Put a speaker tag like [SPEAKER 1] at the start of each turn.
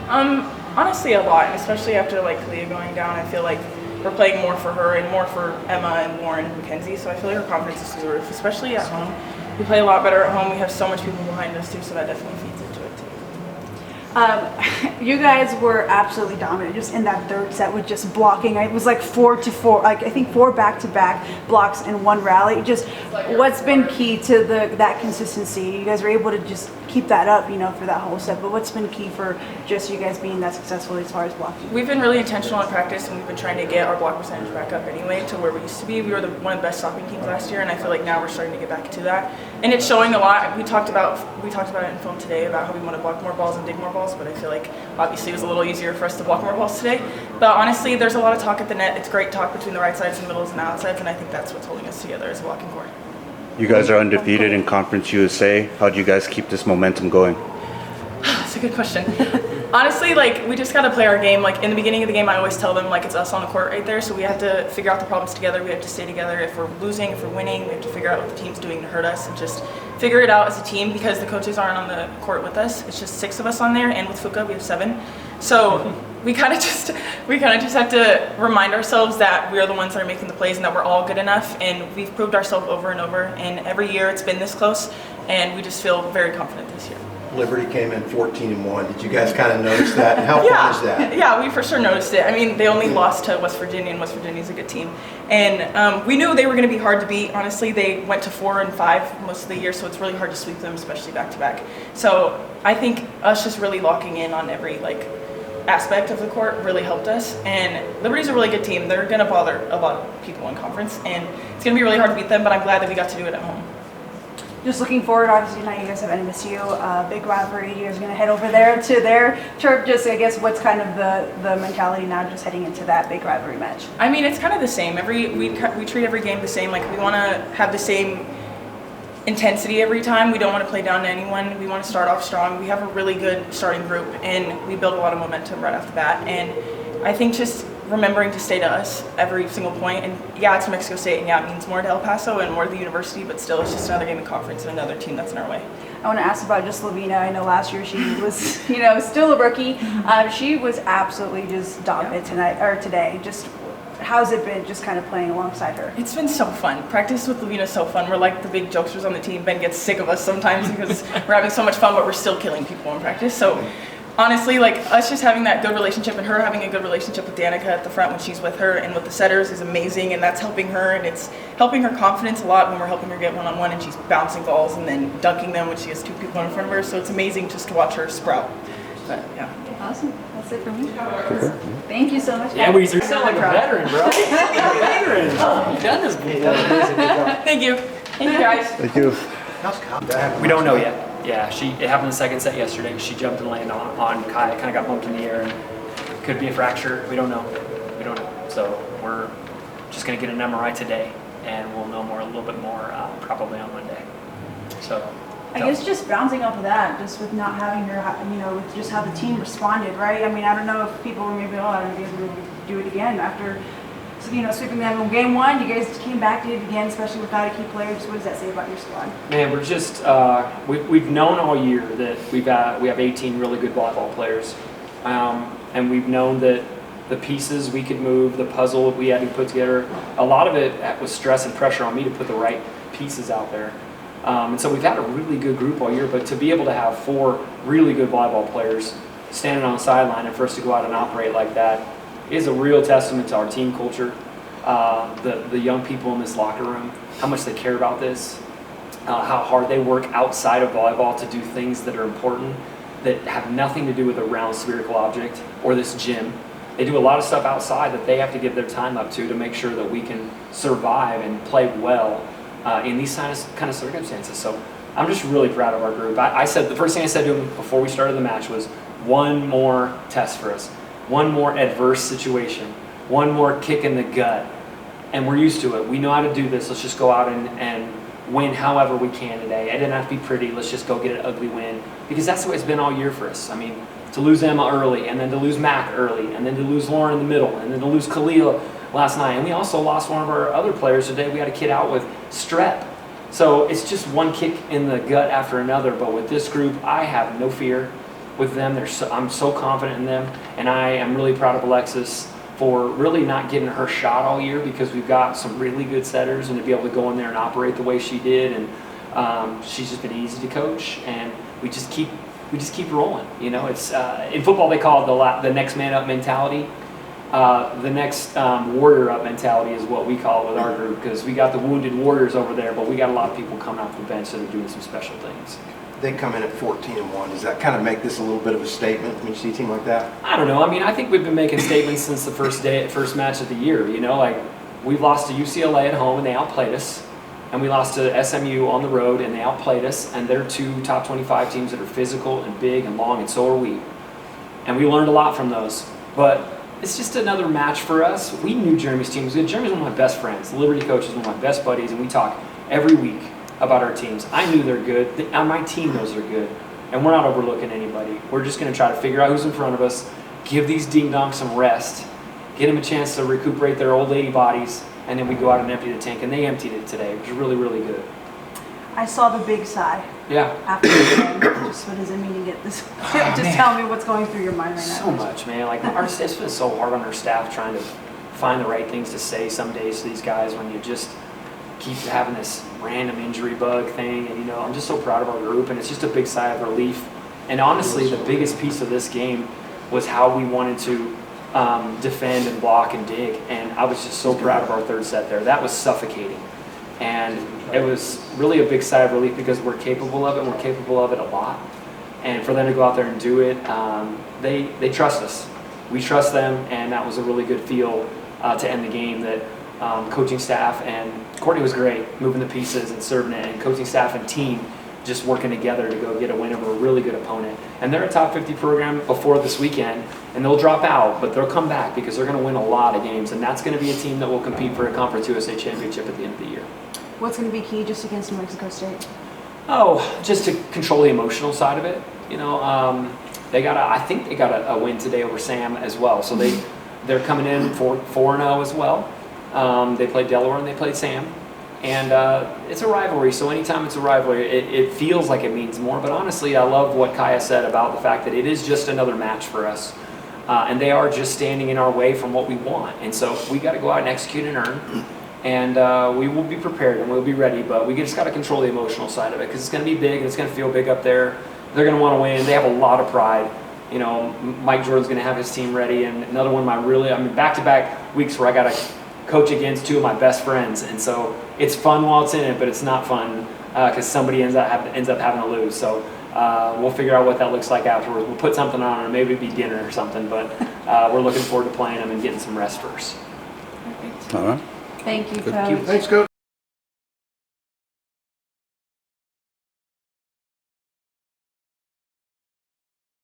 [SPEAKER 1] Honestly, a lot, and especially after like Kalia going down, I feel like we're playing more for her and more for Emma and Lauren and Mackenzie. So I feel like her confidence is through the roof, especially at home. We play a lot better at home. We have so much people behind us too, so that definitely feeds into it too.
[SPEAKER 2] You guys were absolutely dominant just in that third set with just blocking. It was like 4-4, like I think 4 back-to-back blocks in one rally. Just what's been key to that consistency? You guys were able to just keep that up, for that whole set. But what's been key for just you guys being that successful as far as blocking?
[SPEAKER 1] We've been really intentional in practice, and we've been trying to get our block percentage back up anyway to where we used to be. We were one of the best stopping teams last year, and I feel like now we're starting to get back to that. And it's showing a lot. We talked about it in film today about how we want to block more balls and dig more balls, but I feel like obviously it was a little easier for us to block more balls today. But honestly, there's a lot of talk at the net. It's great talk between the right sides and middles and the outsides, and I think that's what's holding us together as a blocking core.
[SPEAKER 3] You guys are undefeated in Conference USA. How do you guys keep this momentum going?
[SPEAKER 1] That's a good question. Honestly, we just got to play our game. In the beginning of the game, I always tell them, it's us on the court right there, so we have to figure out the problems together. We have to stay together. If we're losing, if we're winning, we have to figure out what the team's doing to hurt us and just figure it out as a team because the coaches aren't on the court with us. It's just 6 of us on there, and with Fuka, we have 7. So we kind of just have to remind ourselves that we are the ones that are making the plays and that we're all good enough, and we've proved ourselves over and over, and every year it's been this close, and we just feel very confident this year.
[SPEAKER 4] Liberty came in 14-1. Did you guys kind of notice that? And how fun is that?
[SPEAKER 1] Yeah, we for sure noticed it. I mean, they only lost to West Virginia, and West Virginia's a good team. And we knew they were going to be hard to beat. Honestly, they went to 4 and 5 most of the year, so it's really hard to sweep them, especially back-to-back. So I think us just really locking in on every, aspect of the court really helped us. And Liberty's a really good team. They're going to bother a lot of people in conference, and it's going to be really hard to beat them, but I'm glad that we got to do it at home.
[SPEAKER 2] Just looking forward, obviously now you guys have NMSU, big rivalry. You guys are going to head over there to their turf. Just, I guess, what's kind of the mentality now just heading into that big rivalry match? I
[SPEAKER 1] mean, it's kind of the same. We treat every game the same. We want to have the same intensity every time. We don't want to play down to anyone. We want to start off strong. We have a really good starting group, and we build a lot of momentum right off the bat. And I think just remembering to stay to us every single point. And yeah, it's Mexico State, and yeah, it means more to El Paso and more to the university, but still, it's just another game of conference and another team that's in our way.
[SPEAKER 2] I want to ask about just Lavina. I know last year she was, still a rookie. She was absolutely just dominant today. Just how's it been just kind of playing alongside her?
[SPEAKER 1] It's been so fun. Practice with Lavina is so fun. We're like the big jokesters on the team. Ben gets sick of us sometimes because we're having so much fun, but we're still killing people in practice. So honestly, us just having that good relationship and her having a good relationship with Danica at the front when she's with her and with the setters is amazing, and that's helping her, and it's helping her confidence a lot when we're helping her get one-on-one and she's bouncing balls and then dunking them when she has 2 people in front of her. So it's amazing just to watch her sprout. But yeah.
[SPEAKER 2] Awesome. That's it for me. Thank you so much.
[SPEAKER 5] Yeah, you sound like a veteran, bro. You've done this before.
[SPEAKER 1] Thank you. Thank you, guys.
[SPEAKER 3] Thank you.
[SPEAKER 5] We don't know yet. Yeah, it happened in the second set yesterday. She jumped and landed on Kai, kind of got bumped in the air, and could be a fracture. We don't know. So we're just going to get an MRI today, and we'll know a little bit more probably on Monday. So
[SPEAKER 2] I guess just bouncing off of that, just with not having her, with just how the team responded, right? I mean, I don't know if people were maybe, I don't know, maybe do it again after, sweeping them in game 1. You guys came back, did it again, especially without a key player. Just what does that say about your squad?
[SPEAKER 5] Man, we're just we've known all year that we have 18 really good volleyball players, and we've known that the pieces we could move, the puzzle we had to put together, a lot of it was stress and pressure on me to put the right pieces out there. And so we've had a really good group all year, but to be able to have 4 really good volleyball players standing on the sideline and for us to go out and operate like that is a real testament to our team culture, the young people in this locker room, how much they care about this, how hard they work outside of volleyball to do things that are important that have nothing to do with a round spherical object or this gym. They do a lot of stuff outside that they have to give their time up to make sure that we can survive and play well in these kind of circumstances. So I'm just really proud of our group. I said the first thing I said to them before we started the match was one more test for us, one more adverse situation, one more kick in the gut, and we're used to it. We know how to do this. Let's just go out and win however we can today. It didn't have to be pretty. Let's just go get an ugly win, because that's the way it's been all year for us. I mean, to lose Emma early, and then to lose Mac early, and then to lose Lauren in the middle, and then to lose Khalil last night. And we also lost one of our other players today. We had a kid out with strep. So it's just one kick in the gut after another. But with this group, I have no fear. with them. I'm so confident in them, and I am really proud of Alexis for really not getting her shot all year, because we've got some really good setters, and to be able to go in there and operate the way she did, and she's just been easy to coach, and we just keep rolling. You know, it's in football they call it the next man up mentality. The next warrior up mentality is what we call it with our group, because we got the wounded warriors over there, but we got a lot of people coming off the bench that are doing some special things.
[SPEAKER 4] They come in at 14-1. Does that kind of make this a little bit of a statement when you see a team like that?
[SPEAKER 5] I don't know. I mean, I think we've been making statements since the first match of the year. You know, like we've lost to UCLA at home and they outplayed us, and we lost to SMU on the road and they outplayed us. And they're two top 25 teams that are physical and big and long, and so are we. And we learned a lot from those. But it's just another match for us. We knew Jeremy's team was good. Jeremy's one of my best friends. The Liberty coach is one of my best buddies, and we talk every week about our teams. I knew they're good. My team knows they're good. And we're not overlooking anybody. We're just going to try to figure out who's in front of us, give these ding-dongs some rest, get them a chance to recuperate their old lady bodies, and then we go out and empty the tank. And they emptied it today, which was really, really good.
[SPEAKER 2] I saw the big sigh
[SPEAKER 5] Yeah.
[SPEAKER 2] after the game. Just what does it mean to get this? Just tell me what's going through your mind right now.
[SPEAKER 5] So much, man. Like it's been so hard on our staff trying to find the right things to say some days to these guys when you just keep having this random injury bug thing. And, you know, I'm just so proud of our group, and it's just a big sigh of relief. And honestly, the biggest piece of this game was how we wanted to defend and block and dig. And I was just so proud of our third set there. That was suffocating. And it was really a big sigh of relief, because we're capable of it, and we're capable of it a lot. And for them to go out there and do it, they trust us. We trust them, and that was a really good feel to end the game. That coaching staff and Courtney was great, moving the pieces and serving it, and coaching staff and team just working together to go get a win over a really good opponent. And they're a top 50 program before this weekend, and they'll drop out, but they'll come back because they're going to win a lot of games, and that's going to be a team that will compete for a Conference USA championship at the end of the year.
[SPEAKER 2] What's going to be key just against New Mexico State?
[SPEAKER 5] Oh, just to control the emotional side of it. You know, I think they got a win today over Sam as well. So they're coming in 4-0 as well. They played Delaware and they played Sam. And it's a rivalry, so anytime it's a rivalry, it feels like it means more. But honestly, I love what Kaya said about the fact that it is just another match for us. And they are just standing in our way from what we want. And so we got to go out and execute and earn. And we will be prepared and we'll be ready, but we just got to control the emotional side of it, because it's going to be big and it's going to feel big up there. They're going to want to win. They have a lot of pride. You know, Mike Jordan's going to have his team ready, and another one of my back-to-back weeks where I got to coach against two of my best friends, and so it's fun while it's in it, but it's not fun because somebody ends up having to lose. So we'll figure out what that looks like afterwards. We'll put something on, or maybe it'll be dinner or something, but we're looking forward to playing them and getting some rest first.
[SPEAKER 2] Perfect.
[SPEAKER 3] All right.
[SPEAKER 2] Thank you,
[SPEAKER 3] Good.
[SPEAKER 2] Coach.
[SPEAKER 4] Thanks, Coach.